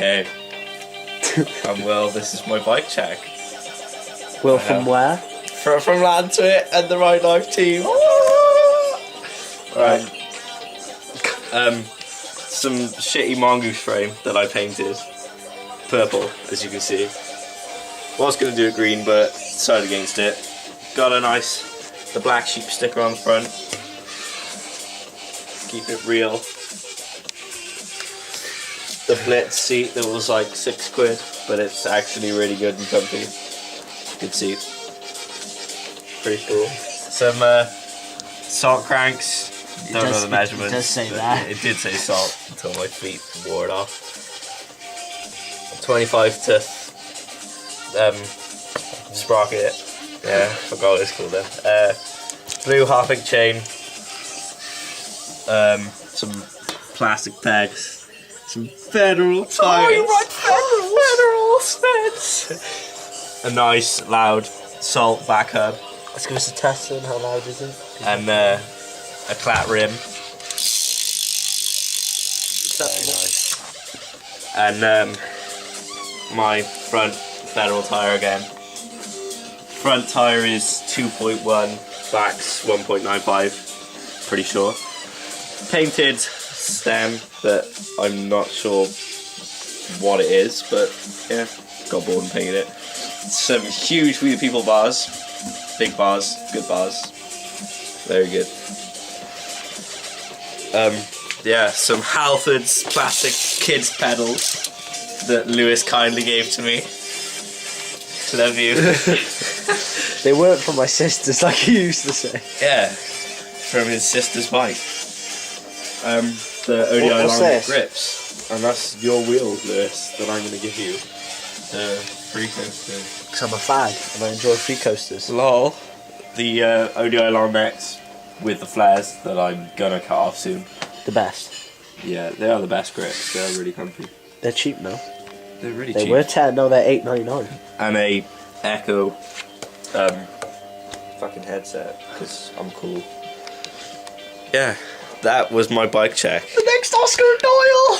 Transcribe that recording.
Hey, I'm Will. This is my bike check. Will from where? From Lantwit and the Ride Life team. Right. Some shitty mongoose frame that I painted purple, as you can see. Was gonna do it green, but decided against it. Got the black sheep sticker on the front. Keep it real. The Blitz seat that was like £6, but it's actually really good and comfy. Good seat. Pretty cool. Some salt cranks. Don't know the measurements. It does say that. It did say salt until my feet wore it off. 25 to sprocket. Yeah, forgot what it's called then. Blue Harpic chain. Some plastic pegs. Some Federal tires. Oh, you want Federal studs. A nice loud salt back hub. Let's give us a test then. How loud is it? And a clat rim. Very nice. And my front Federal tire again. Front tire is 2.1, back's 1.95. Pretty sure. Painted stem that I'm not sure what it is, but yeah, got bored and painted it. Some huge We the People bars. Big bars, good bars. Very good. Yeah, some Halfords plastic kids pedals that Lewis kindly gave to me. Love you. They weren't from my sisters, like you used to say. Yeah, from his sister's bike. The ODI long grips. And that's your wheels, Lewis, that I'm going to give you. The free coaster. Because I'm a fag and I enjoy free coasters. Lol. The ODI long necks with the flares that I'm going to cut off soon. The best. Yeah, they are the best grips. They're really comfy. They're cheap now. They're really They cheap. were 10, no, they're $8.99. And a Echo fucking headset, because I'm cool. Yeah, that was my bike check. The next Oscar Doyle!